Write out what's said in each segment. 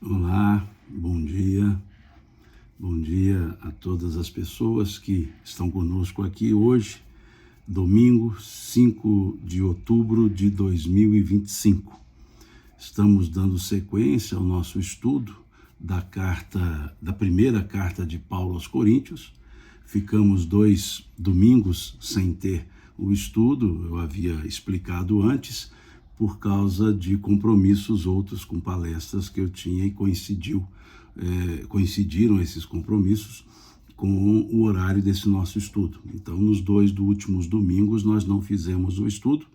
Olá, bom dia. Bom dia a todas as pessoas que estão conosco aqui hoje, domingo 5 de outubro de 2025. Estamos dando sequência ao nosso estudo da primeira carta de Paulo aos Coríntios. Ficamos 2 domingos sem ter o estudo, eu havia explicado antes, por causa de compromissos outros com palestras que eu tinha e coincidiram esses compromissos com o horário desse nosso estudo. Então, nos 2 últimos domingos, nós não fizemos o estudo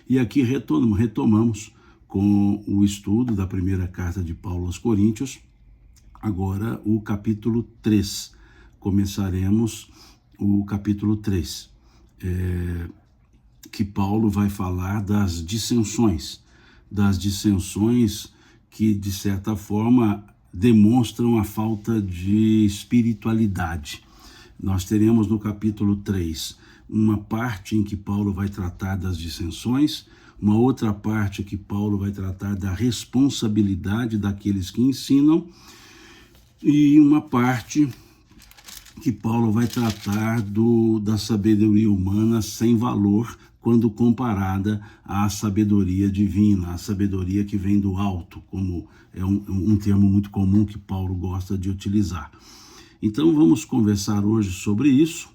e aqui retomamos com o estudo da primeira carta de Paulo aos Coríntios, agora o capítulo 3. Começaremos o capítulo 3, que Paulo vai falar das dissensões que, de certa forma, demonstram a falta de espiritualidade. Nós teremos no capítulo 3 uma parte em que Paulo vai tratar das dissensões, uma outra parte que Paulo vai tratar da responsabilidade daqueles que ensinam, e uma parte que Paulo vai tratar da sabedoria humana sem valor quando comparada à sabedoria divina, à sabedoria que vem do alto, como é um termo muito comum que Paulo gosta de utilizar. Então vamos conversar hoje sobre isso,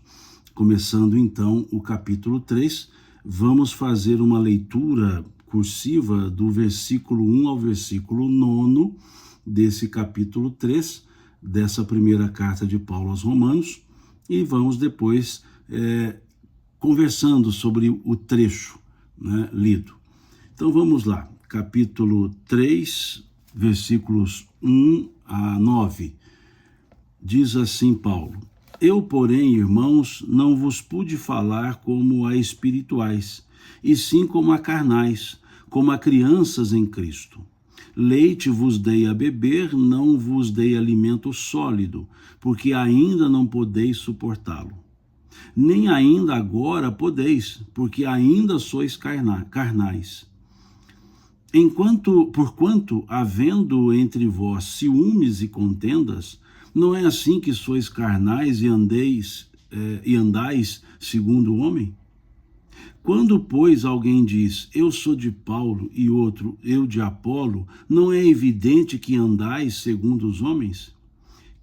começando então o capítulo 3, vamos fazer uma leitura cursiva do versículo 1 ao versículo 9 desse capítulo 3, dessa primeira carta de Paulo aos Romanos, e vamos depois conversando sobre o trecho lido. Então vamos lá, capítulo 3, versículos 1 a 9, diz assim Paulo: Eu, porém, irmãos, não vos pude falar como a espirituais, e sim como a carnais, como a crianças em Cristo. Leite vos dei a beber, não vos dei alimento sólido, porque ainda não podeis suportá-lo. Nem ainda agora podeis, porque ainda sois carnais. Porquanto, havendo entre vós ciúmes e contendas, não é assim que sois carnais e andais segundo o homem? Quando, pois, alguém diz, eu sou de Paulo, e outro, eu de Apolo, não é evidente que andais segundo os homens?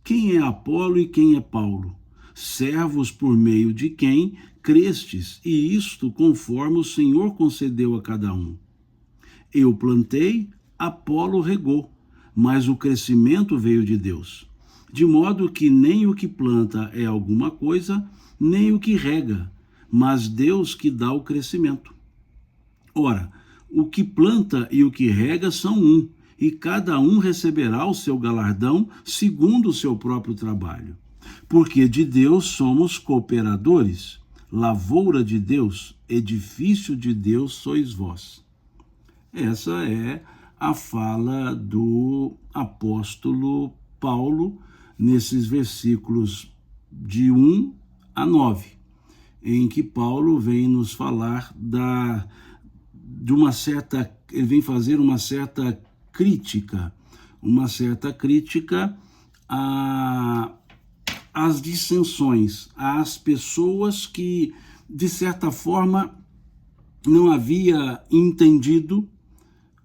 Quem é Apolo e quem é Paulo? Servos por meio de quem crestes, e isto conforme o Senhor concedeu a cada um. Eu plantei, Apolo regou, mas o crescimento veio de Deus. De modo que nem o que planta é alguma coisa, nem o que rega, mas Deus que dá o crescimento. Ora, o que planta e o que rega são um, e cada um receberá o seu galardão segundo o seu próprio trabalho. Porque de Deus somos cooperadores, lavoura de Deus, edifício de Deus sois vós. Essa é a fala do apóstolo Paulo nesses versículos de 1 a 9, em que Paulo vem nos falar ele vem fazer uma certa crítica às dissensões, às pessoas que, de certa forma, não havia entendido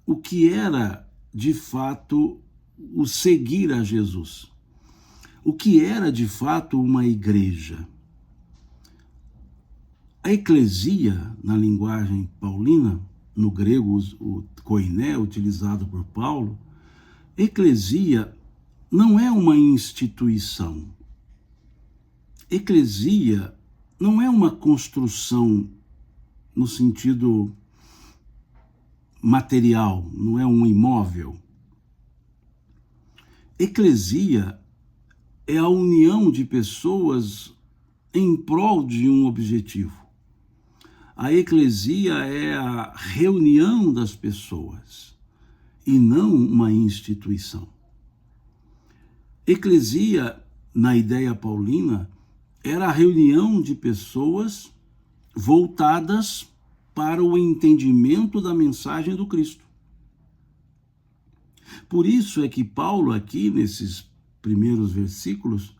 o que era, de fato, o seguir a Jesus. O que era, de fato, uma igreja. A eclesia, na linguagem paulina, no grego o koiné, utilizado por Paulo, eclesia não é uma instituição. Eclesia não é uma construção no sentido material, não é um imóvel. Eclesia é a união de pessoas em prol de um objetivo. A eclesia é a reunião das pessoas e não uma instituição. Eclesia, na ideia paulina, era a reunião de pessoas voltadas para o entendimento da mensagem do Cristo. Por isso é que Paulo, aqui nesses primeiros versículos,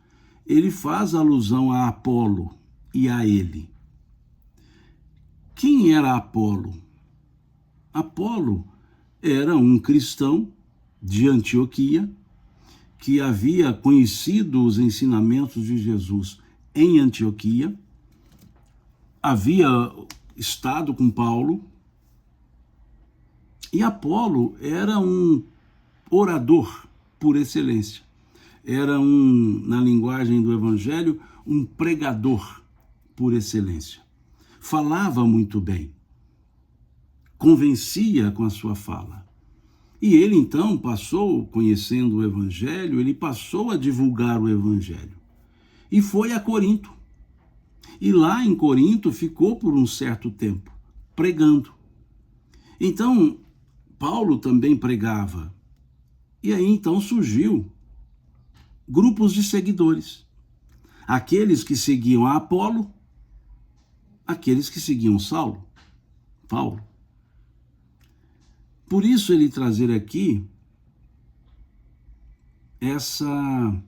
ele faz alusão a Apolo e a ele. Quem era Apolo? Apolo era um cristão de Antioquia que havia conhecido os ensinamentos de Jesus em Antioquia, havia estado com Paulo, e Apolo era um orador por excelência. Era na linguagem do Evangelho, um pregador por excelência. Falava muito bem, convencia com a sua fala. E ele então passou, conhecendo o Evangelho, ele passou a divulgar o Evangelho. E foi a Corinto. E lá em Corinto ficou por um certo tempo, pregando. Então, Paulo também pregava. E aí então surgiu grupos de seguidores. Aqueles que seguiam a Apolo, aqueles que seguiam Paulo. Por isso ele trazer aqui essa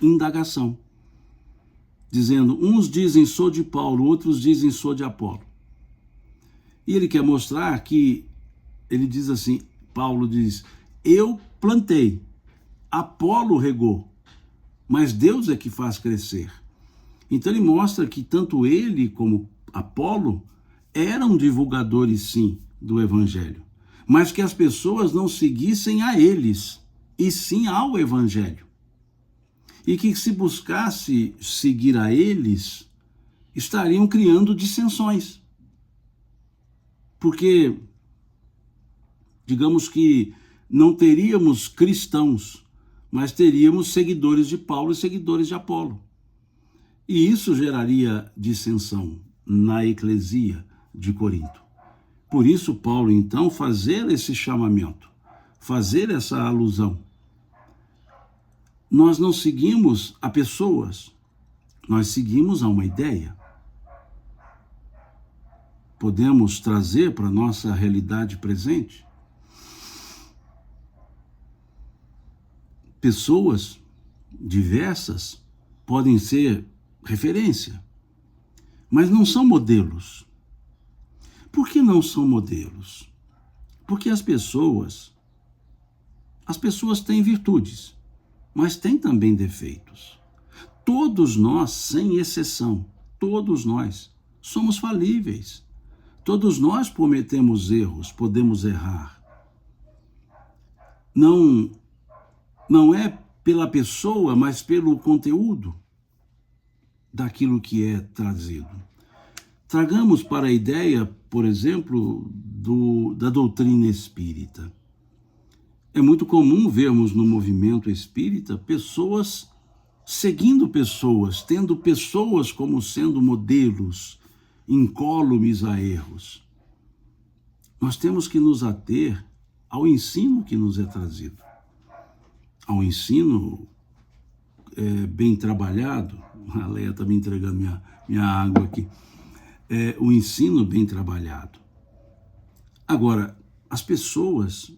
indagação, dizendo, uns dizem sou de Paulo, outros dizem sou de Apolo. E ele quer mostrar que, ele diz assim, Paulo diz, eu plantei, Apolo regou, mas Deus é que faz crescer. Então ele mostra que tanto ele como Apolo eram divulgadores, sim, do Evangelho, mas que as pessoas não seguissem a eles, e sim ao Evangelho. E que se buscasse seguir a eles, estariam criando dissensões. Porque, digamos que não teríamos cristãos, mas teríamos seguidores de Paulo e seguidores de Apolo. E isso geraria dissensão na eclesia de Corinto. Por isso, Paulo, então, fazer esse chamamento, fazer essa alusão. Nós não seguimos a pessoas, nós seguimos a uma ideia. Podemos trazer para a nossa realidade presente pessoas diversas podem ser referência, mas não são modelos. Por que não são modelos? Porque as pessoas têm virtudes, mas têm também defeitos. Todos nós, sem exceção, todos nós somos falíveis. Todos nós cometemos erros, podemos errar. Não é pela pessoa, mas pelo conteúdo daquilo que é trazido. Tragamos para a ideia, por exemplo, da doutrina espírita. É muito comum vermos no movimento espírita pessoas seguindo pessoas, tendo pessoas como sendo modelos, incólumes a erros. Nós temos que nos ater ao ensino que nos é trazido. Ao ensino bem trabalhado. A Leia está me entregando minha água aqui. O ensino bem trabalhado. Agora, as pessoas,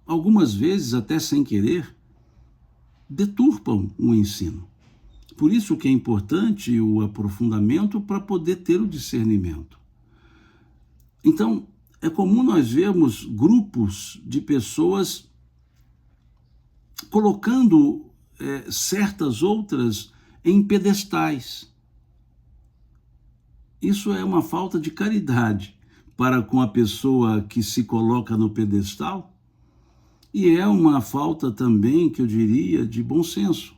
algumas vezes até sem querer, deturpam o ensino. Por isso que é importante o aprofundamento para poder ter o discernimento. Então, é comum nós vermos grupos de pessoas colocando certas outras em pedestais. Isso é uma falta de caridade para com a pessoa que se coloca no pedestal e é uma falta também, que eu diria, de bom senso.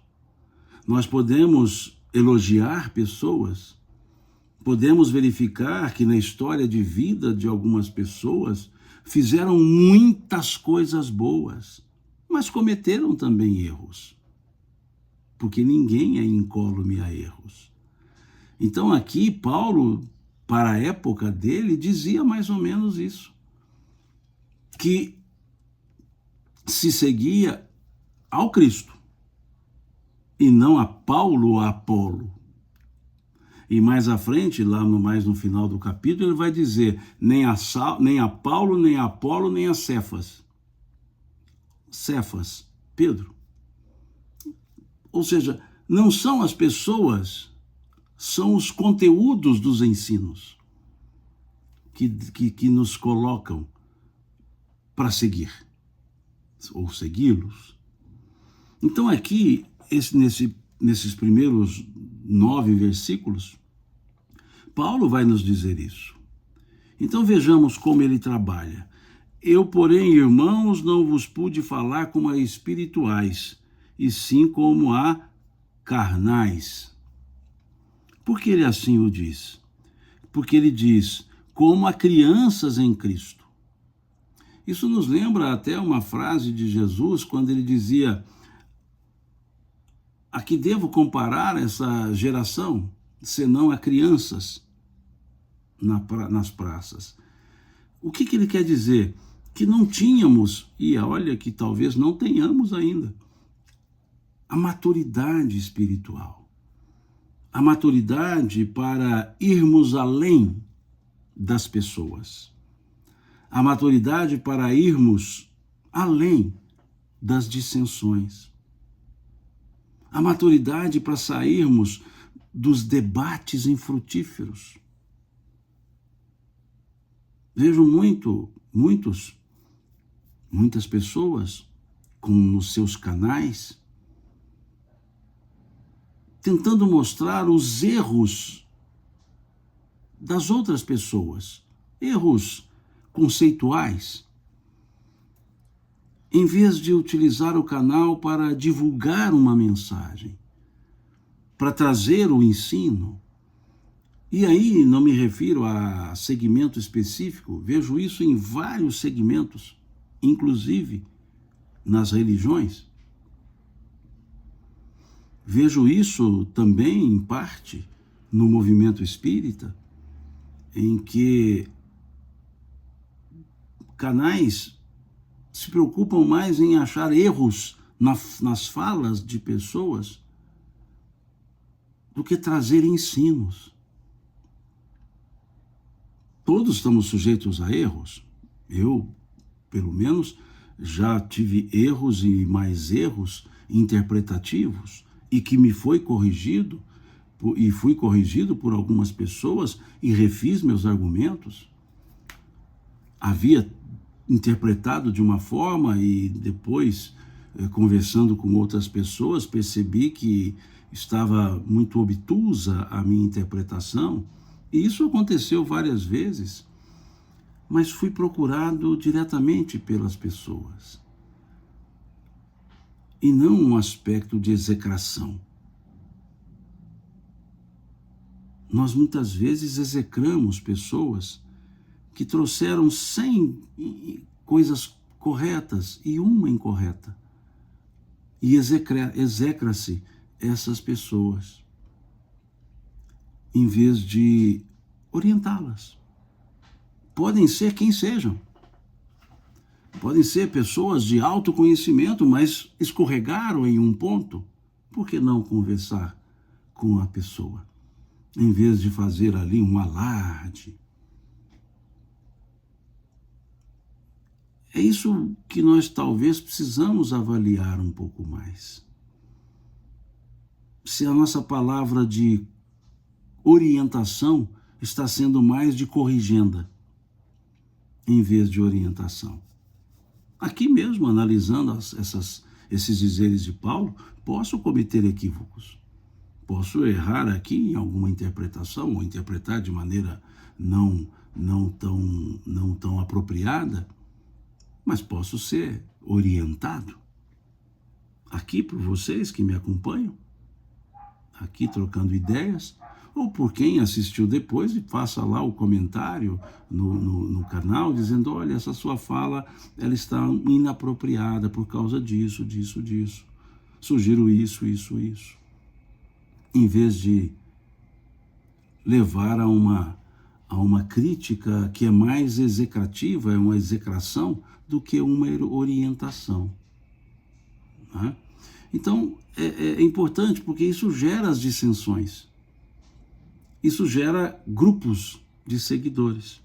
Nós podemos elogiar pessoas, podemos verificar que na história de vida de algumas pessoas fizeram muitas coisas boas, mas cometeram também erros, porque ninguém é incólume a erros. Então aqui Paulo, para a época dele, dizia mais ou menos isso, que se seguia ao Cristo e não a Paulo ou a Apolo. E mais à frente, mais no final do capítulo, ele vai dizer nem a Paulo, nem a Apolo, nem a Cefas. Cefas, Pedro. Ou seja, não são as pessoas, são os conteúdos dos ensinos que nos colocam para seguir, ou segui-los. Então aqui, nesses primeiros 9 versículos, Paulo vai nos dizer isso. Então vejamos como ele trabalha. Eu, porém, irmãos, não vos pude falar como a espirituais, e sim como a carnais. Por que ele assim o diz? Porque ele diz, como a crianças em Cristo. Isso nos lembra até uma frase de Jesus, quando ele dizia, a que devo comparar essa geração, senão a crianças nas praças? O que ele quer dizer? Que não tínhamos, e olha que talvez não tenhamos ainda, a maturidade espiritual. A maturidade para irmos além das pessoas. A maturidade para irmos além das dissensões. A maturidade para sairmos dos debates infrutíferos. Vejo muitas pessoas nos seus canais tentando mostrar os erros das outras pessoas, erros conceituais, em vez de utilizar o canal para divulgar uma mensagem, para trazer o ensino. E aí não me refiro a segmento específico, vejo isso em vários segmentos, inclusive nas religiões. Vejo isso também, em parte, no movimento espírita, em que canais se preocupam mais em achar erros nas falas de pessoas do que trazer ensinos. Todos estamos sujeitos a erros. Eu, pelo menos, já tive erros e mais erros interpretativos e que me foi corrigido, e fui corrigido por algumas pessoas e refiz meus argumentos. Havia interpretado de uma forma e depois, conversando com outras pessoas, percebi que estava muito obtusa a minha interpretação. E isso aconteceu várias vezes, mas fui procurado diretamente pelas pessoas. E não um aspecto de execração. Nós muitas vezes execramos pessoas que trouxeram 100 coisas corretas e uma incorreta. E execra-se essas pessoas, em vez de orientá-las. Podem ser quem sejam. Podem ser pessoas de alto conhecimento, mas escorregaram em um ponto. Por que não conversar com a pessoa? Em vez de fazer ali um alarde. É isso que nós talvez precisamos avaliar um pouco mais. Se a nossa palavra de orientação está sendo mais de corrigenda, em vez de orientação. Aqui mesmo, analisando esses dizeres de Paulo, posso cometer equívocos. Posso errar aqui em alguma interpretação, ou interpretar de maneira não tão apropriada, mas posso ser orientado. Aqui por vocês que me acompanham, aqui trocando ideias, ou por quem assistiu depois e faça lá o comentário no canal, dizendo, olha, essa sua fala, ela está inapropriada por causa disso. Sugiro isso. Em vez de levar a uma crítica que é mais execrativa, é uma execração, do que uma orientação. Né? Então, é importante porque isso gera as dissensões. Isso gera grupos de seguidores.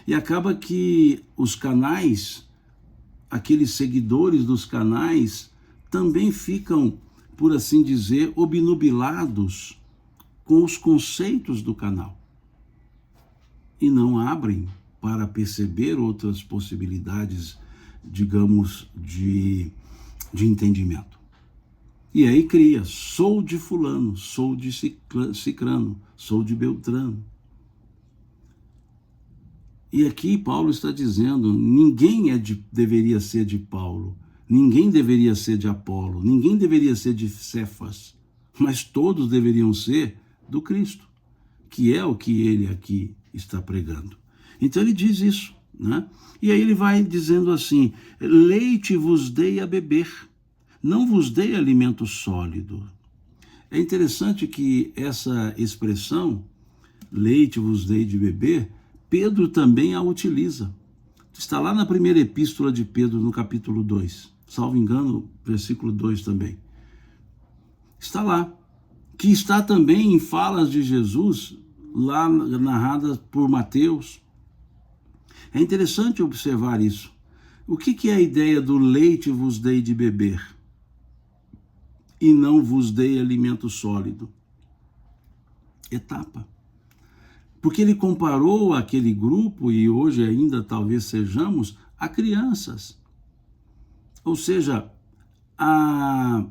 E acaba que os canais aqueles seguidores dos canais também ficam, por assim dizer, obnubilados com os conceitos do canal e não abrem para perceber outras possibilidades, digamos, de entendimento. E aí cria, sou de fulano, sou de cicrano, sou de beltrano. E aqui Paulo está dizendo, ninguém deveria ser de Paulo, ninguém deveria ser de Apolo, ninguém deveria ser de Cefas, mas todos deveriam ser do Cristo, que é o que ele aqui está pregando. Então ele diz isso, né? E aí ele vai dizendo assim, leite vos dei a beber, não vos dei alimento sólido. É interessante que essa expressão, leite vos dei de beber, Pedro também a utiliza. Está lá na primeira epístola de Pedro, no capítulo 2, salvo engano, versículo 2 também. Está lá, que está também em falas de Jesus, lá narradas por Mateus. É interessante observar isso. O que é a ideia do leite vos dei de beber e não vos dei alimento sólido? Etapa. Porque ele comparou aquele grupo, e hoje ainda talvez sejamos, a crianças. Ou seja, a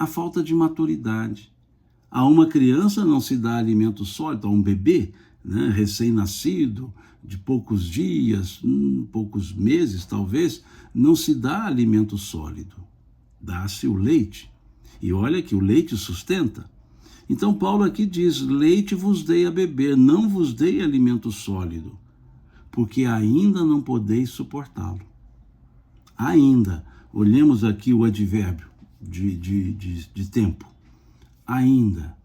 falta de maturidade. A uma criança não se dá alimento sólido, a um bebê, né, recém-nascido, de poucos dias, poucos meses talvez, não se dá alimento sólido. Dá-se o leite. E olha que o leite sustenta. Então Paulo aqui diz, leite vos dei a beber, não vos dei alimento sólido, porque ainda não podeis suportá-lo. Ainda, olhemos aqui o advérbio de tempo, ainda.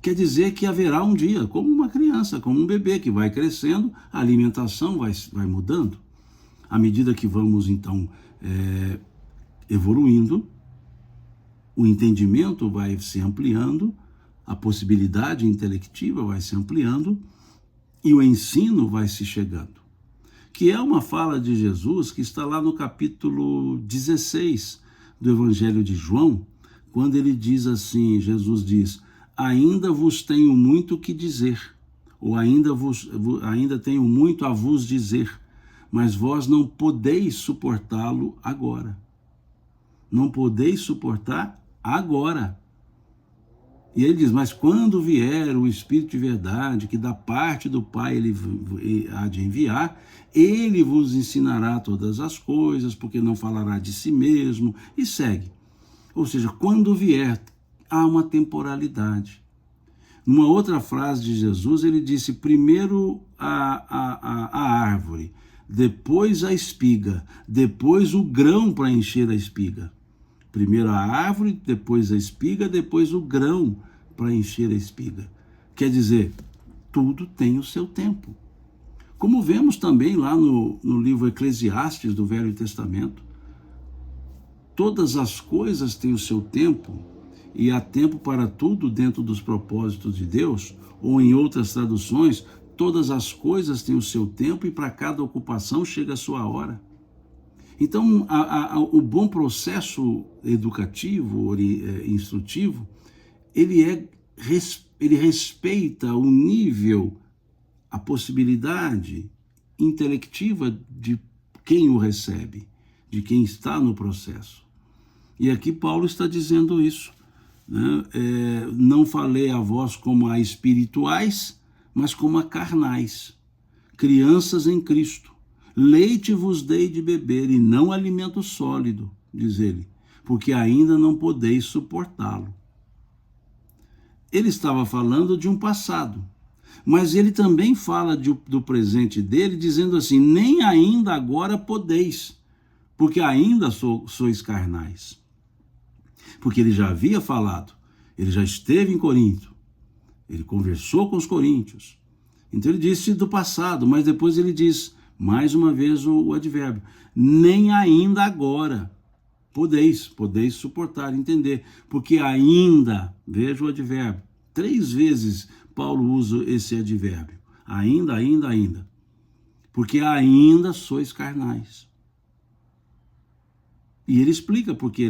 Quer dizer que haverá um dia, como uma criança, como um bebê que vai crescendo, a alimentação vai mudando. À medida que vamos então evoluindo, o entendimento vai se ampliando, a possibilidade intelectiva vai se ampliando e o ensino vai se chegando. Que é uma fala de Jesus que está lá no capítulo 16 do Evangelho de João, quando ele diz assim, Jesus diz, ainda vos tenho muito que dizer, ou ainda tenho muito a vos dizer, mas vós não podeis suportá-lo agora. Não podeis suportar agora. E ele diz, mas quando vier o Espírito de verdade, que da parte do Pai ele há de enviar, ele vos ensinará todas as coisas, porque não falará de si mesmo, e segue. Ou seja, quando vier, há uma temporalidade. Numa outra frase de Jesus, ele disse, primeiro a árvore, depois a espiga, depois o grão para encher a espiga. Primeiro a árvore, depois a espiga, depois o grão para encher a espiga. Quer dizer, tudo tem o seu tempo. Como vemos também lá no livro Eclesiastes do Velho Testamento, todas as coisas têm o seu tempo e há tempo para tudo dentro dos propósitos de Deus, ou em outras traduções, todas as coisas têm o seu tempo e para cada ocupação chega a sua hora. Então, o bom processo educativo, instrutivo, ele respeita o nível, a possibilidade intelectiva de quem o recebe, de quem está no processo. E aqui Paulo está dizendo isso, né? Não falei a vós como a espirituais, mas como a carnais, crianças em Cristo. Leite vos dei de beber e não alimento sólido, diz ele, porque ainda não podeis suportá-lo. Ele estava falando de um passado, mas ele também fala do presente dele, dizendo assim, nem ainda agora podeis, porque ainda sois carnais. Porque ele já havia falado, ele já esteve em Corinto, ele conversou com os coríntios. Então ele disse do passado, mas depois ele diz, mais uma vez o advérbio, nem ainda agora podeis suportar, entender, porque ainda, veja o advérbio, 3 vezes Paulo usa esse advérbio, ainda, porque ainda sois carnais. E ele explica porque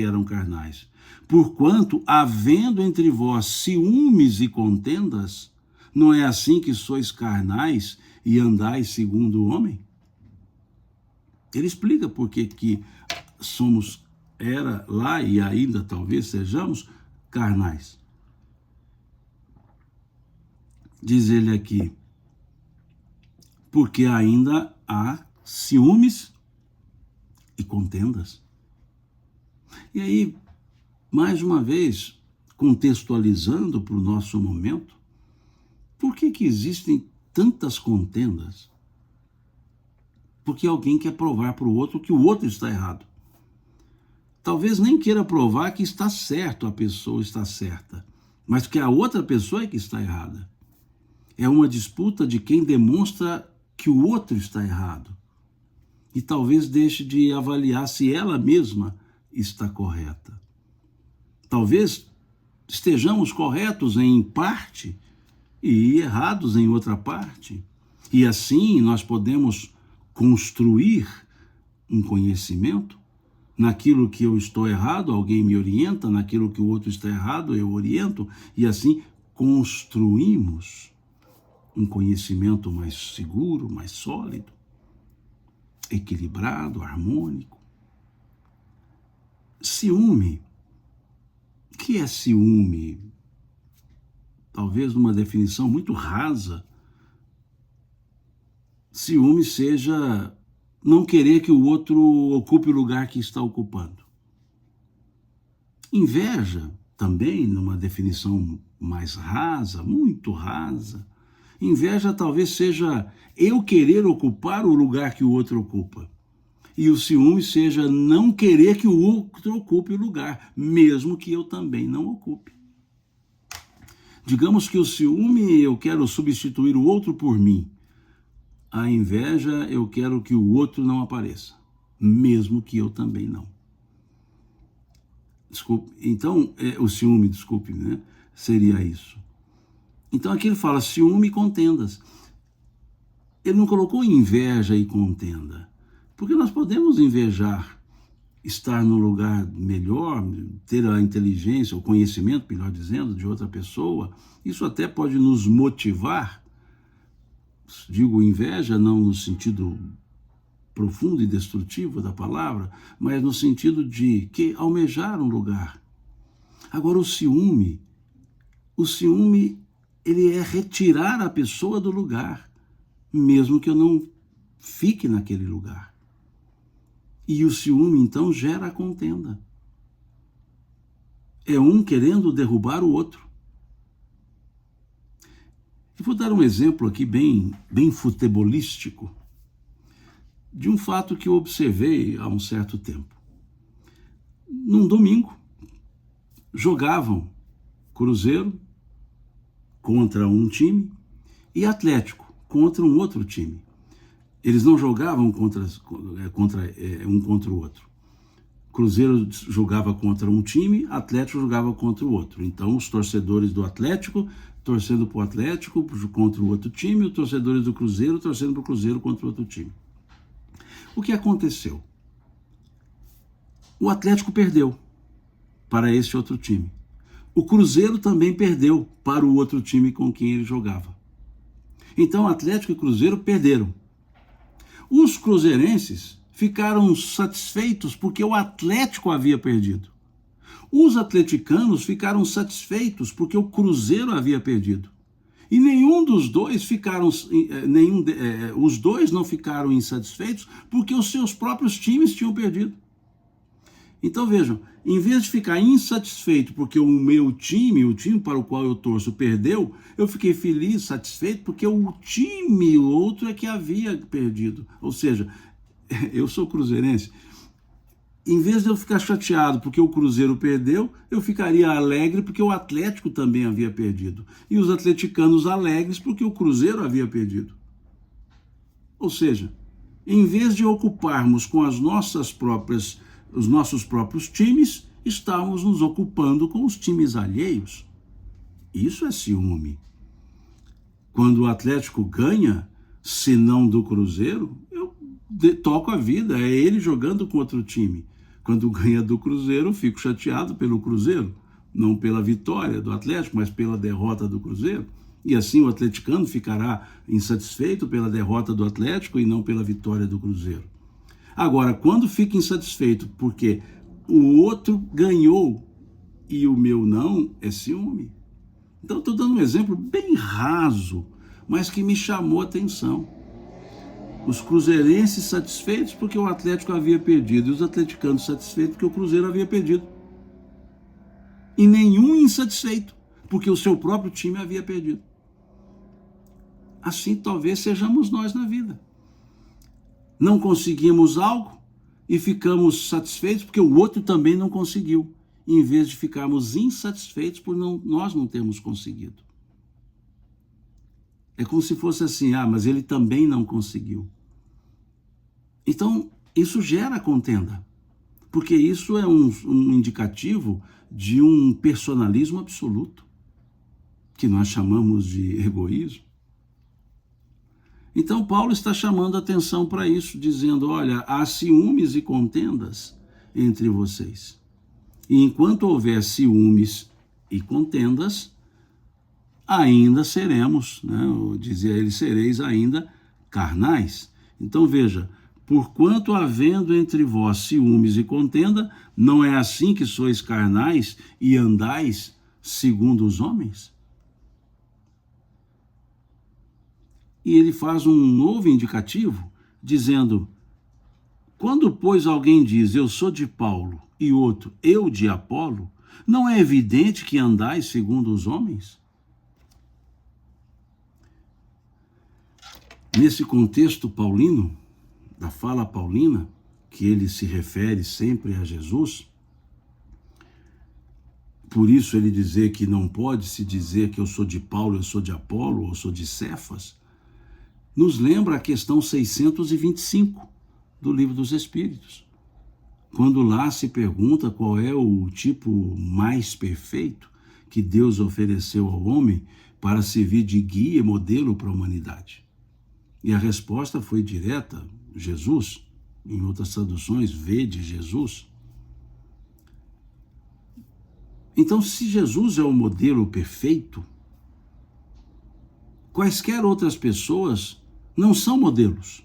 eram carnais. Porquanto, havendo entre vós ciúmes e contendas, não é assim que sois carnais e andais segundo o homem? Ele explica porque que era lá e ainda talvez sejamos carnais. Diz ele aqui, porque ainda há ciúmes e contendas. E aí, mais uma vez, contextualizando para o nosso momento, por que existem tantas contendas? Porque alguém quer provar para o outro que o outro está errado. Talvez nem queira provar que está certo, a pessoa está certa, mas que a outra pessoa é que está errada. É uma disputa de quem demonstra que o outro está errado. E talvez deixe de avaliar se ela mesma está correta. Talvez estejamos corretos em parte e errados em outra parte. E assim nós podemos construir um conhecimento. Naquilo que eu estou errado, alguém me orienta, naquilo que o outro está errado, eu oriento, e assim construímos um conhecimento mais seguro, mais sólido, equilibrado, harmônico. Ciúme. O que é ciúme? Talvez numa definição muito rasa, ciúme seja não querer que o outro ocupe o lugar que está ocupando. Inveja, também, numa definição mais rasa, muito rasa, inveja talvez seja eu querer ocupar o lugar que o outro ocupa. E o ciúme seja não querer que o outro ocupe o lugar, mesmo que eu também não ocupe. Digamos que o ciúme, eu quero substituir o outro por mim. A inveja, eu quero que o outro não apareça, mesmo que eu também não. Desculpe, então, o ciúme, desculpe, né? Seria isso. Então aqui ele fala ciúme e contendas. Ele não colocou inveja e contenda, porque nós podemos invejar estar num lugar melhor, ter a inteligência, o conhecimento, melhor dizendo, de outra pessoa. Isso até pode nos motivar. Digo inveja não no sentido profundo e destrutivo da palavra, mas no sentido de que almejar um lugar. Agora o ciúme, ele é retirar a pessoa do lugar, mesmo que eu não fique naquele lugar. E o ciúme então gera a contenda. É um querendo derrubar o outro. Eu vou dar um exemplo aqui bem futebolístico de um fato que eu observei há um certo tempo. Num domingo, jogavam Cruzeiro contra um time e Atlético contra um outro time. Eles não jogavam um contra o outro. Cruzeiro jogava contra um time, Atlético jogava contra o outro. Então, os torcedores do Atlético torcendo para o Atlético contra o outro time, os torcedores do Cruzeiro torcendo para o Cruzeiro contra o outro time. O que aconteceu? O Atlético perdeu para esse outro time. O Cruzeiro também perdeu para o outro time com quem ele jogava. Então, Atlético e Cruzeiro perderam. Os cruzeirenses ficaram satisfeitos porque o Atlético havia perdido. Os atleticanos ficaram satisfeitos porque o Cruzeiro havia perdido. E nenhum dos dois os dois não ficaram insatisfeitos porque os seus próprios times tinham perdido. Então vejam, em vez de ficar insatisfeito porque o meu time, o time para o qual eu torço, perdeu, eu fiquei feliz, satisfeito porque o time, o outro é que havia perdido. Ou seja, eu sou cruzeirense. Em vez de eu ficar chateado porque o Cruzeiro perdeu, eu ficaria alegre porque o Atlético também havia perdido. E os atleticanos alegres porque o Cruzeiro havia perdido. Ou seja, em vez de ocuparmos com os nossos próprios times, estávamos nos ocupando com os times alheios. Isso é ciúme. Quando o Atlético ganha, se não do Cruzeiro, eu toco a vida, é ele jogando com outro time. Quando ganha do Cruzeiro, eu fico chateado pelo Cruzeiro, não pela vitória do Atlético, mas pela derrota do Cruzeiro. E assim o atleticano ficará insatisfeito pela derrota do Atlético e não pela vitória do Cruzeiro. Agora, quando fica insatisfeito porque o outro ganhou e o meu não, é ciúme. Então, estou dando um exemplo bem raso, mas que me chamou a atenção. Os cruzeirenses satisfeitos porque o Atlético havia perdido, e os atleticanos satisfeitos porque o Cruzeiro havia perdido. E nenhum insatisfeito, porque o seu próprio time havia perdido. Assim talvez sejamos nós na vida. Não conseguimos algo e ficamos satisfeitos porque o outro também não conseguiu, em vez de ficarmos insatisfeitos por nós não termos conseguido. É como se fosse assim, mas ele também não conseguiu. Então, isso gera contenda, porque isso é um indicativo de um personalismo absoluto, que nós chamamos de egoísmo. Então, Paulo está chamando a atenção para isso, dizendo, olha, há ciúmes e contendas entre vocês. E enquanto houver ciúmes e contendas, ainda seremos, dizia ele, sereis ainda carnais. Então, veja, porquanto havendo entre vós ciúmes e contenda, não é assim que sois carnais e andais segundo os homens? E ele faz um novo indicativo, dizendo, quando, pois, alguém diz, eu sou de Paulo, e outro, eu de Apolo, não é evidente que andais segundo os homens? Nesse contexto paulino, da fala paulina, que ele se refere sempre a Jesus, por isso ele dizer que não pode se dizer que eu sou de Paulo, eu sou de Apolo, ou eu sou de Cefas, nos lembra a questão 625 do Livro dos Espíritos, quando lá se pergunta qual é o tipo mais perfeito que Deus ofereceu ao homem para servir de guia e modelo para a humanidade. E a resposta foi direta, Jesus, em outras traduções, vede Jesus. Então, se Jesus é o modelo perfeito, quaisquer outras pessoas não são modelos.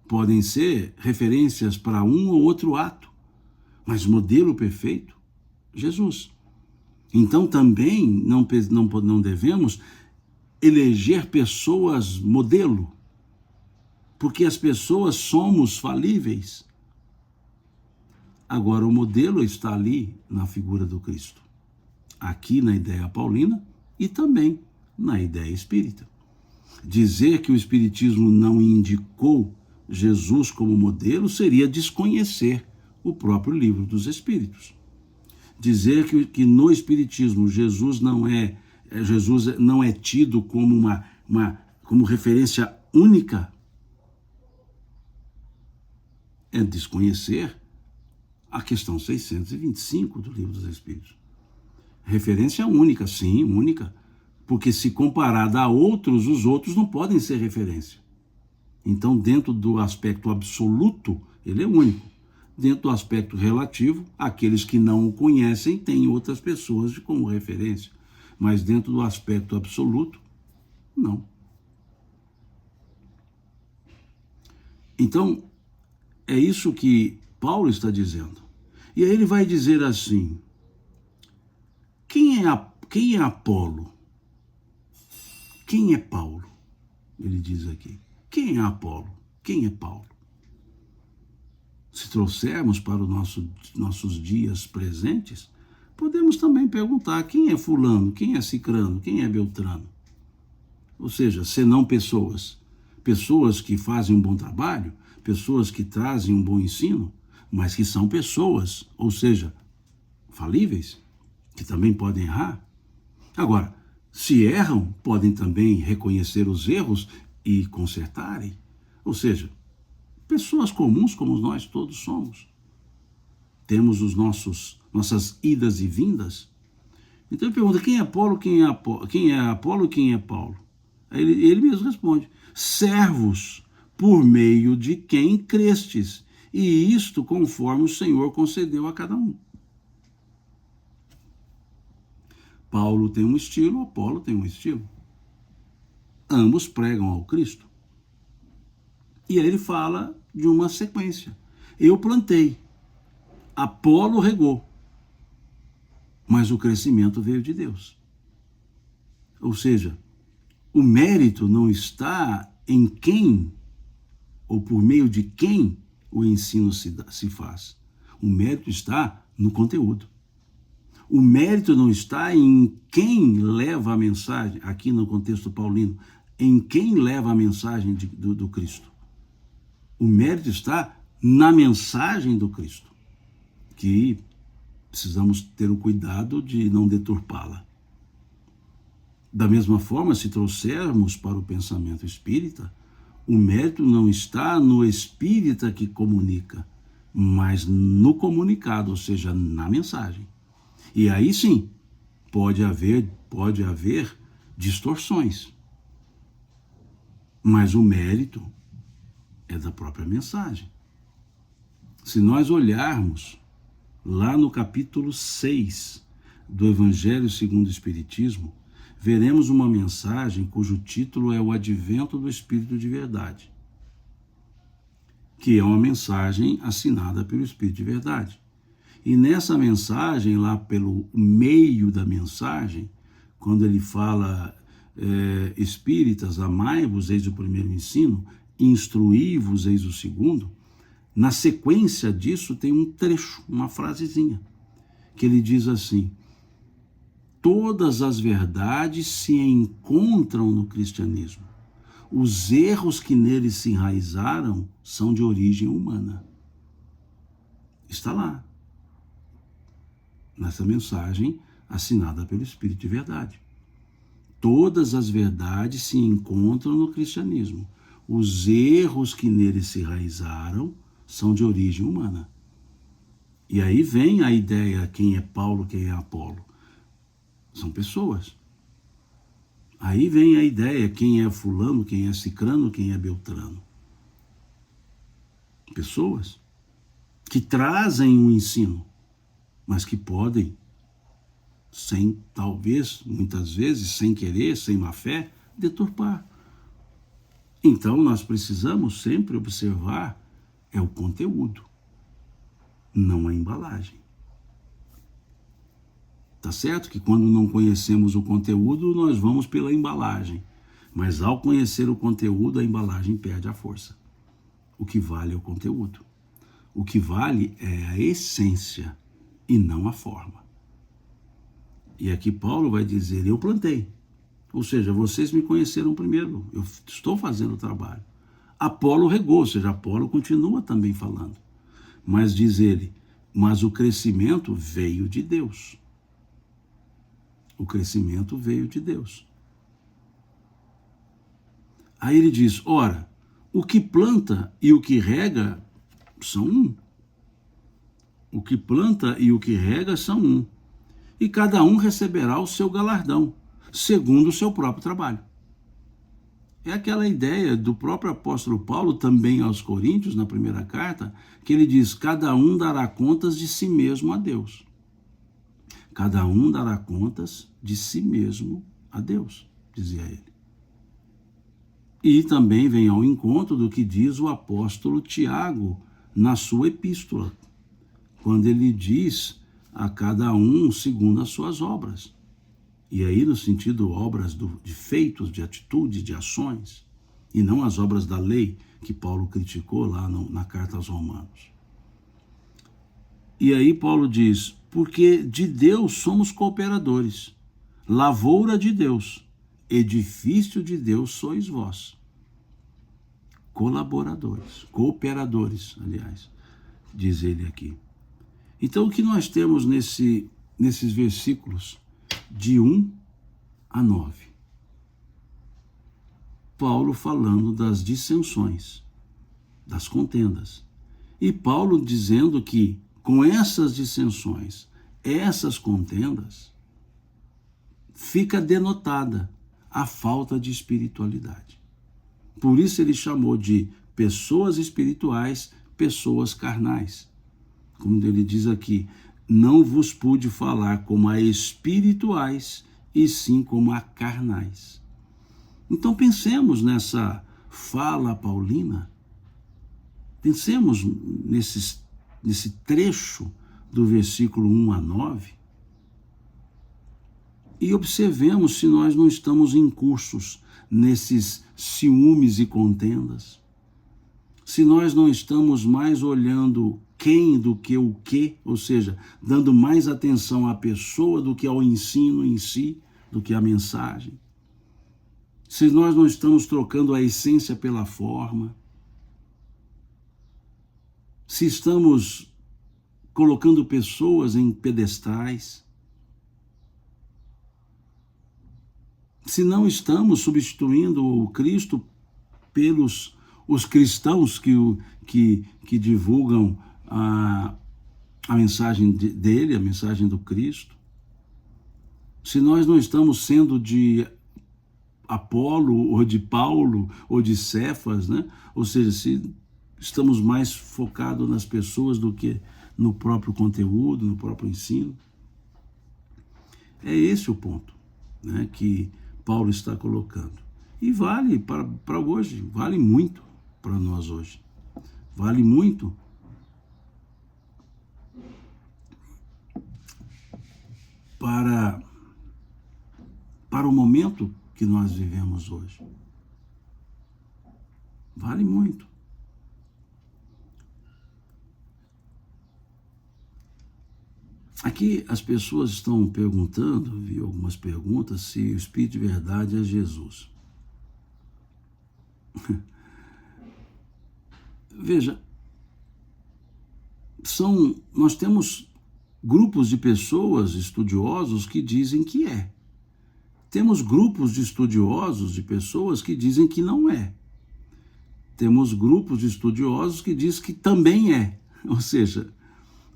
Podem ser referências para um ou outro ato, mas modelo perfeito, Jesus. Então também não devemos eleger pessoas modelo, porque as pessoas somos falíveis. Agora o modelo está ali na figura do Cristo, aqui na ideia paulina e também na ideia espírita. Dizer que o Espiritismo não indicou Jesus como modelo seria desconhecer o próprio Livro dos Espíritos. Dizer que no Espiritismo Jesus não é tido como como referência única é desconhecer a questão 625 do Livro dos Espíritos. Referência única, sim, única, porque se comparada a outros, os outros não podem ser referência. Então, dentro do aspecto absoluto, ele é único. Dentro do aspecto relativo, aqueles que não o conhecem têm outras pessoas como referência. Mas dentro do aspecto absoluto, não. Então, é isso que Paulo está dizendo. E aí ele vai dizer assim, quem é Apolo? Quem é Paulo? Ele diz aqui. Quem é Apolo? Quem é Paulo? Se trouxermos para os nossos dias presentes, podemos também perguntar quem é fulano, quem é cicrano, quem é beltrano. Ou seja, senão pessoas que fazem um bom trabalho, pessoas que trazem um bom ensino, mas que são pessoas, ou seja, falíveis, que também podem errar. Agora, se erram, podem também reconhecer os erros e consertarem. Ou seja, pessoas comuns como nós todos somos. Temos nossas idas e vindas. Então ele pergunta, quem é Apolo, quem é Apolo e quem é Paulo? Aí ele mesmo responde, servos por meio de quem crestes e isto conforme o Senhor concedeu a cada um. Paulo tem um estilo, Apolo tem um estilo. Ambos pregam ao Cristo. E aí ele fala de uma sequência. Eu plantei, Apolo regou, mas o crescimento veio de Deus. Ou seja, o mérito não está em quem, ou por meio de quem o ensino se faz. O mérito está no conteúdo. O mérito não está em quem leva a mensagem, aqui no contexto paulino, em quem leva a mensagem do Cristo. O mérito está na mensagem do Cristo, que precisamos ter o cuidado de não deturpá-la. Da mesma forma, se trouxermos para o pensamento espírita, o mérito não está no espírita que comunica, mas no comunicado, ou seja, na mensagem. E aí sim, pode haver distorções. Mas o mérito é da própria mensagem. Se nós olharmos lá no capítulo 6 do Evangelho segundo o Espiritismo, veremos uma mensagem cujo título é o Advento do Espírito de Verdade, que é uma mensagem assinada pelo Espírito de Verdade. E nessa mensagem, lá pelo meio da mensagem, quando ele fala espíritas, amai-vos, eis o primeiro ensino, instruí-vos, eis o segundo, na sequência disso tem um trecho, uma frasezinha, que ele diz assim: todas as verdades se encontram no cristianismo. Os erros que nele se enraizaram são de origem humana. Está lá, nessa mensagem assinada pelo Espírito de Verdade. Todas as verdades se encontram no cristianismo. Os erros que nele se enraizaram são de origem humana. E aí vem a ideia, quem é Paulo, quem é Apolo. São pessoas. Aí vem a ideia, quem é fulano, quem é cicrano, quem é beltrano. Pessoas que trazem um ensino, mas que podem, talvez, muitas vezes, sem querer, sem má fé, deturpar. Então, nós precisamos sempre observar o conteúdo, não a embalagem. Tá certo que quando não conhecemos o conteúdo, nós vamos pela embalagem. Mas ao conhecer o conteúdo, a embalagem perde a força. O que vale é o conteúdo. O que vale é a essência e não a forma. E aqui Paulo vai dizer, eu plantei. Ou seja, vocês me conheceram primeiro, eu estou fazendo o trabalho. Apolo regou, ou seja, Apolo continua também falando. Mas diz ele, mas o crescimento veio de Deus. O crescimento veio de Deus. Aí ele diz, ora, o que planta e o que rega são um. O que planta e o que rega são um. E cada um receberá o seu galardão, segundo o seu próprio trabalho. É aquela ideia do próprio apóstolo Paulo, também aos Coríntios, na primeira carta, que ele diz, cada um dará contas de si mesmo a Deus. Cada um dará contas de si mesmo a Deus, dizia ele. E também vem ao encontro do que diz o apóstolo Tiago na sua epístola, quando ele diz a cada um segundo as suas obras. E aí no sentido obras de feitos, de atitudes, de ações, e não as obras da lei que Paulo criticou lá na carta aos Romanos. E aí Paulo diz, porque de Deus somos cooperadores, lavoura de Deus, edifício de Deus sois vós. Colaboradores, cooperadores, aliás, diz ele aqui. Então o que nós temos nesses versículos de 1 a 9? Paulo falando das dissensões, das contendas. E Paulo dizendo que com essas dissensões, essas contendas, fica denotada a falta de espiritualidade. Por isso ele chamou de pessoas espirituais pessoas carnais. Como ele diz aqui, não vos pude falar como a espirituais, e sim como a carnais. Então pensemos nessa fala paulina, pensemos nesse trecho do versículo 1 a 9, e observemos se nós não estamos incursos nesses ciúmes e contendas, se nós não estamos mais olhando quem do que o que, ou seja, dando mais atenção à pessoa do que ao ensino em si, do que à mensagem, se nós não estamos trocando a essência pela forma, se estamos colocando pessoas em pedestais, se não estamos substituindo o Cristo pelos os cristãos que divulgam a mensagem dele, a mensagem do Cristo, se nós não estamos sendo de Apolo, ou de Paulo, ou de Cefas, né? Ou seja, se estamos mais focados nas pessoas do que no próprio conteúdo, no próprio ensino. É esse o ponto, né, que Paulo está colocando. E vale para hoje, vale muito para nós hoje. Vale muito para o momento que nós vivemos hoje. Vale muito. Aqui as pessoas estão perguntando, vi algumas perguntas, se o Espírito de verdade é Jesus. Veja, nós temos grupos de pessoas estudiosos que dizem que é. Temos grupos de estudiosos, de pessoas que dizem que não é. Temos grupos de estudiosos que dizem que também é. Ou seja,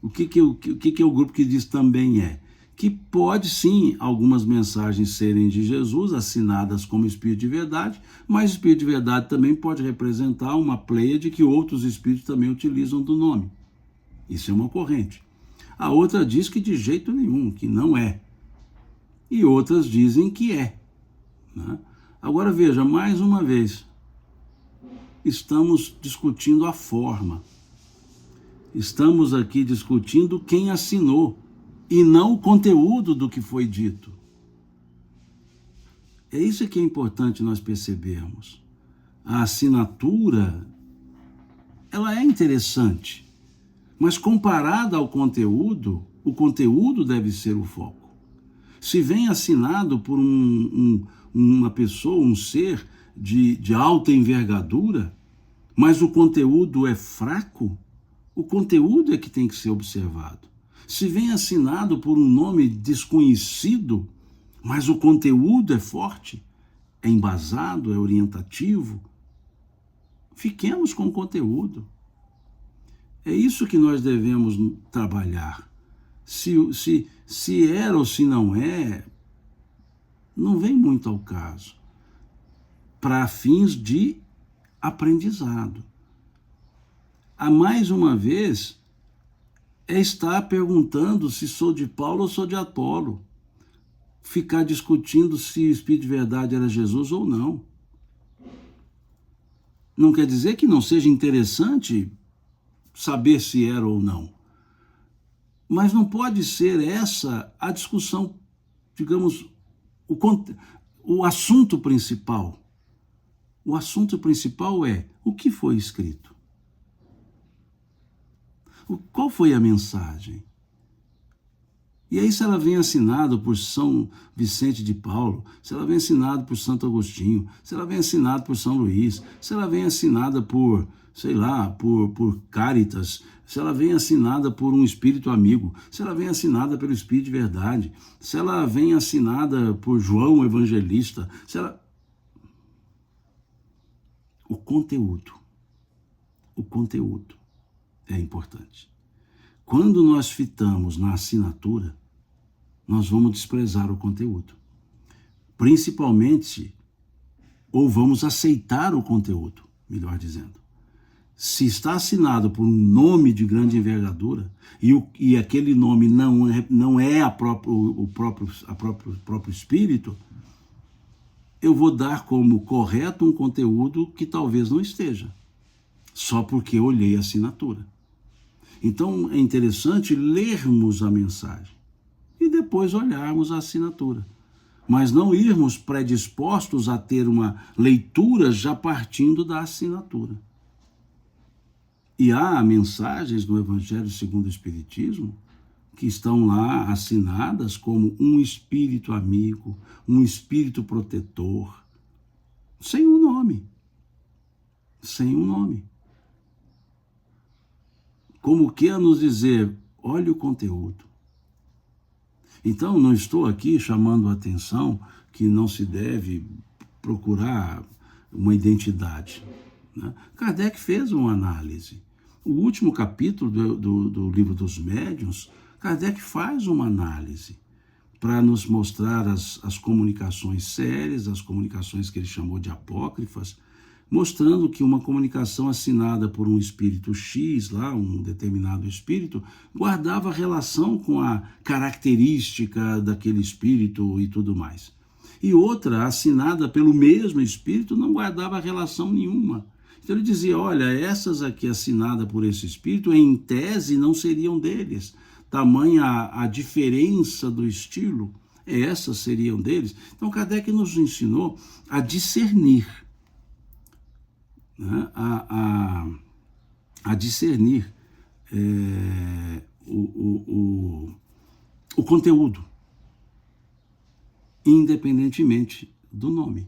o que é o grupo que diz também é? Que pode sim algumas mensagens serem de Jesus, assinadas como Espírito de verdade, mas Espírito de verdade também pode representar uma pleiade que outros espíritos também utilizam do nome. Isso é uma corrente. A outra diz que de jeito nenhum, que não é. E outras dizem que é, né? Agora veja, mais uma vez, estamos discutindo a forma. Estamos aqui discutindo quem assinou e não o conteúdo do que foi dito. É isso que é importante nós percebermos. A assinatura, ela é interessante, mas comparada ao conteúdo, o conteúdo deve ser o foco. Se vem assinado por uma pessoa, um ser de alta envergadura, mas o conteúdo é fraco, o conteúdo é que tem que ser observado. Se vem assinado por um nome desconhecido, mas o conteúdo é forte, é embasado, é orientativo, fiquemos com o conteúdo. É isso que nós devemos trabalhar. Se era ou se não é, não vem muito ao caso. Para fins de aprendizado. A mais uma vez, é estar perguntando se sou de Paulo ou sou de Apolo. Ficar discutindo se o Espírito de verdade era Jesus ou não. Não quer dizer que não seja interessante saber se era ou não. Mas não pode ser essa a discussão, digamos, o assunto principal. O assunto principal é o que foi escrito. Qual foi a mensagem? E aí, se ela vem assinada por São Vicente de Paulo, se ela vem assinada por Santo Agostinho, se ela vem assinada por São Luís, se ela vem assinada por, sei lá, por Cáritas, se ela vem assinada por um espírito amigo, se ela vem assinada pelo Espírito de verdade, se ela vem assinada por João Evangelista, se ela... O conteúdo é importante. Quando nós fitamos na assinatura, nós vamos desprezar o conteúdo. Principalmente, ou vamos aceitar o conteúdo, melhor dizendo. Se está assinado por um nome de grande envergadura, e aquele nome não é o próprio Espírito, eu vou dar como correto um conteúdo que talvez não esteja, só porque eu olhei a assinatura. Então é interessante lermos a mensagem e depois olharmos a assinatura, mas não irmos predispostos a ter uma leitura já partindo da assinatura. E há mensagens no Evangelho segundo o Espiritismo que estão lá assinadas como um espírito amigo, um espírito protetor, sem um nome. Sem um nome. Como quer nos dizer, olha o conteúdo. Então, não estou aqui chamando a atenção que não se deve procurar uma identidade, né? Kardec fez uma análise. O último capítulo do Livro dos Médiuns, Kardec faz uma análise para nos mostrar as comunicações sérias, as comunicações que ele chamou de apócrifas, mostrando que uma comunicação assinada por um espírito X, lá, um determinado espírito, guardava relação com a característica daquele espírito e tudo mais. E outra, assinada pelo mesmo espírito, não guardava relação nenhuma. Então ele dizia, olha, essas aqui assinadas por esse espírito, em tese, não seriam deles. Tamanha a diferença do estilo, essas seriam deles. Então Kardec nos ensinou a discernir, né? a discernir o conteúdo, independentemente do nome.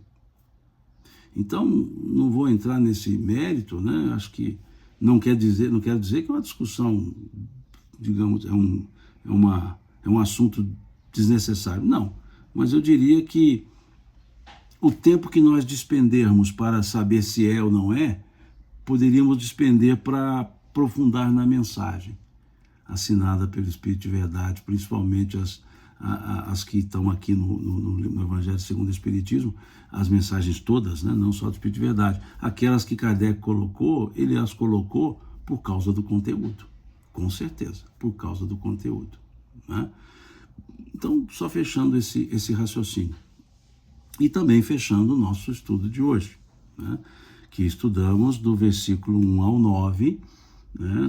Então, não vou entrar nesse mérito, né? Acho que não quero dizer que é uma discussão, digamos, é um assunto desnecessário. Não, mas eu diria que o tempo que nós despendermos para saber se é ou não é, poderíamos despender para aprofundar na mensagem assinada pelo Espírito de Verdade, principalmente as que estão aqui no Evangelho segundo o Espiritismo, as mensagens todas, né? Não só do Espírito de Verdade. Aquelas que Kardec colocou, ele as colocou por causa do conteúdo, com certeza, por causa do conteúdo, né? Então, só fechando esse raciocínio. E também fechando o nosso estudo de hoje, né? Que estudamos do versículo 1 ao 9, né?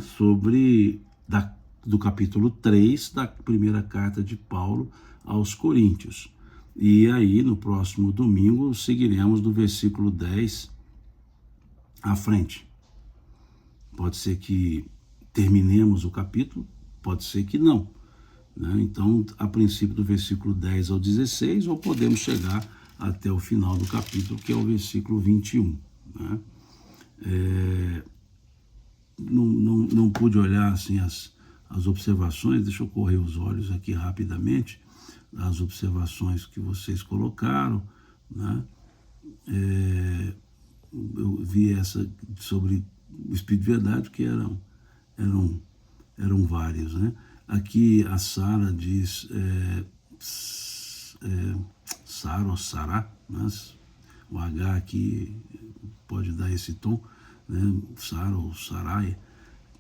Do capítulo 3 da primeira carta de Paulo aos Coríntios. E aí, no próximo domingo, seguiremos do versículo 10 à frente. Pode ser que terminemos o capítulo, pode ser que não, né? Então, a princípio do versículo 10 ao 16, ou podemos chegar até o final do capítulo, que é o versículo 21, né? Não pude olhar assim as observações, deixa eu correr os olhos aqui rapidamente, as observações que vocês colocaram, né? Eu vi essa sobre o Espírito de Verdade, que eram vários, né? Aqui a Sara diz, Sara ou Sará, mas o H aqui pode dar esse tom, né? Sara ou Sarai,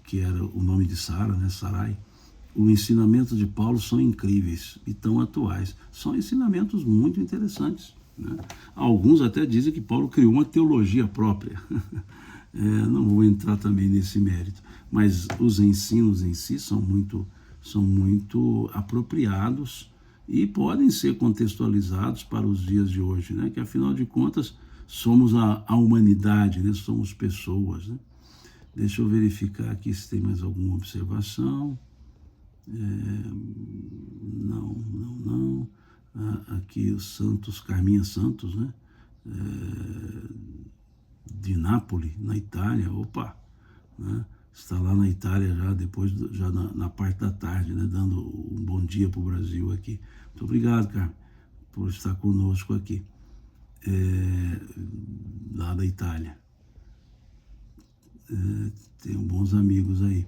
que era o nome de Sara, né? Sarai. O ensinamento de Paulo são incríveis e tão atuais. São ensinamentos muito interessantes, né? Alguns até dizem que Paulo criou uma teologia própria. Não vou entrar também nesse mérito, mas os ensinos em si são muito apropriados e podem ser contextualizados para os dias de hoje, né? Que afinal de contas somos a humanidade, né? Somos pessoas, né? Deixa eu verificar aqui se tem mais alguma observação. Não. Aqui o Santos, Carminha Santos, né? De Nápoles, na Itália, né? Está lá na Itália já, depois, já na parte da tarde, né? Dando um bom dia para o Brasil aqui. Muito obrigado, Carmen, por estar conosco aqui, lá da Itália. Tenho bons amigos aí.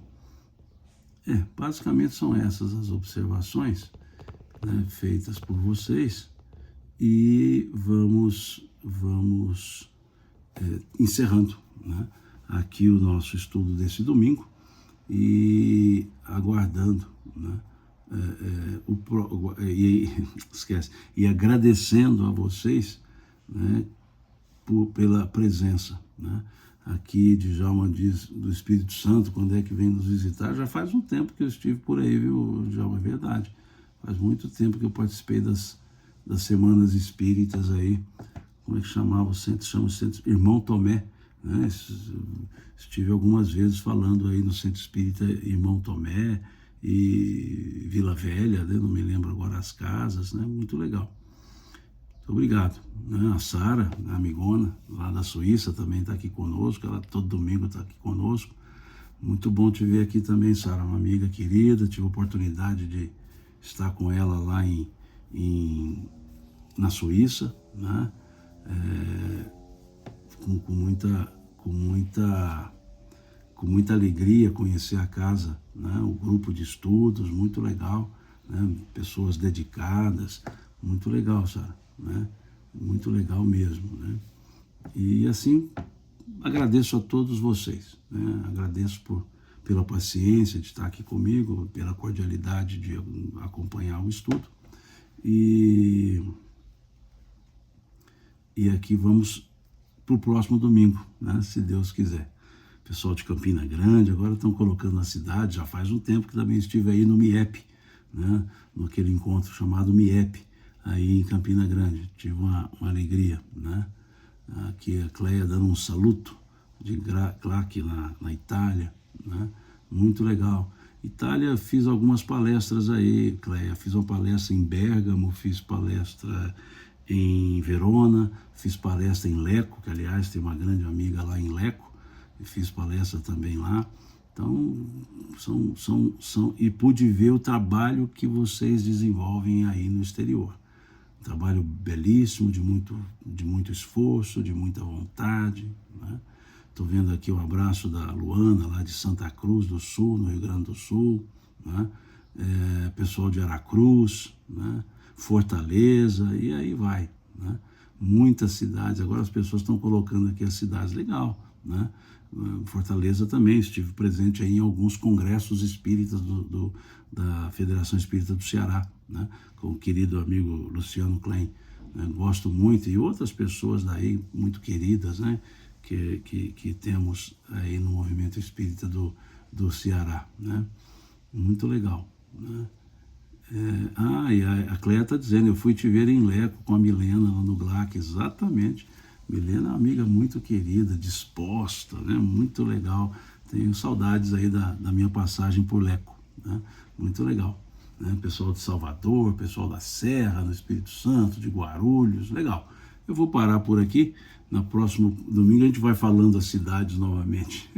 Basicamente são essas as observações, né, feitas por vocês, e vamos encerrando, né, aqui o nosso estudo desse domingo e aguardando, né? E agradecendo a vocês, né, pela presença, né? Aqui Djalma diz do Espírito Santo, quando é que vem nos visitar? Já faz um tempo que eu estive por aí, viu, Djalma? É verdade. Faz muito tempo que eu participei das Semanas Espíritas aí. Como é que chamava o centro? Chama o Centro Irmão Tomé, né? Estive algumas vezes falando aí no Centro Espírita Irmão Tomé e Vila Velha, né? Não me lembro agora as casas, né? Muito legal. Muito obrigado, né? A Sara, a amigona lá da Suíça, também está aqui conosco. Ela todo domingo está aqui conosco. Muito bom te ver aqui também, Sara, uma amiga querida. Tive a oportunidade de estar com ela lá na Suíça, né? Com muita alegria conhecer a casa, né? O grupo de estudos, muito legal, né? Pessoas dedicadas, muito legal, Sara, né? Muito legal mesmo, né? E assim, agradeço a todos vocês, né? Agradeço pela paciência de estar aqui comigo, pela cordialidade de acompanhar o estudo. E aqui vamos para o próximo domingo, né? Se Deus quiser. Pessoal de Campina Grande, agora estão colocando na cidade, já faz um tempo que também estive aí no MIEP, né? Naquele encontro chamado MIEP, aí em Campina Grande. Tive uma alegria, né? Aqui a Cleia dando um saluto de claque na Itália, né? Muito legal. Itália, fiz algumas palestras aí, Cleia. Fiz uma palestra em Bérgamo, fiz palestra em Verona, fiz palestra em Lecco, que aliás tem uma grande amiga lá em Lecco, e fiz palestra também lá. Então, e pude ver o trabalho que vocês desenvolvem aí no exterior. Um trabalho belíssimo, de muito esforço, de muita vontade, né? Estou vendo aqui o abraço da Luana, lá de Santa Cruz do Sul, no Rio Grande do Sul, né? Pessoal de Aracruz, né? Fortaleza, e aí vai, né? Muitas cidades, agora as pessoas estão colocando aqui as cidades, legal, né? Fortaleza também, estive presente aí em alguns congressos espíritas da Federação Espírita do Ceará, né? Com o querido amigo Luciano Klein, né? Gosto muito, e outras pessoas daí muito queridas, né? Que temos aí no movimento espírita do Ceará, né? Muito legal, né? E a Cléia está dizendo, eu fui te ver em Lecco com a Milena lá no GLAC, exatamente. Milena é uma amiga muito querida, disposta, né? Muito legal. Tenho saudades aí da minha passagem por Lecco, né? Muito legal, né? Pessoal de Salvador, pessoal da Serra, do Espírito Santo, de Guarulhos, legal. Eu vou parar por aqui. No próximo domingo a gente vai falando das cidades novamente.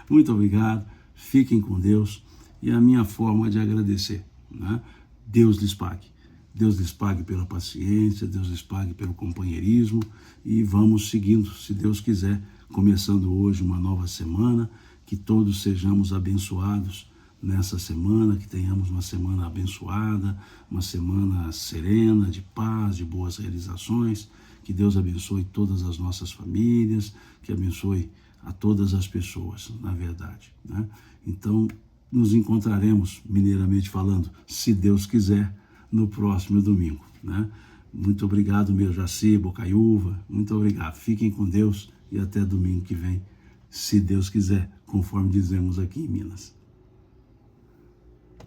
Muito obrigado, fiquem com Deus. E a minha forma de agradecer, né? Deus lhes pague. Deus lhes pague pela paciência, Deus lhes pague pelo companheirismo, e vamos seguindo, se Deus quiser, começando hoje uma nova semana, que todos sejamos abençoados nessa semana, que tenhamos uma semana abençoada, uma semana serena, de paz, de boas realizações, que Deus abençoe todas as nossas famílias, que abençoe a todas as pessoas, na verdade, né? Então, nos encontraremos, mineiramente falando, se Deus quiser, no próximo domingo, né? Muito obrigado, meu Jaci, Bocaiúva, muito obrigado. Fiquem com Deus e até domingo que vem, se Deus quiser, conforme dizemos aqui em Minas.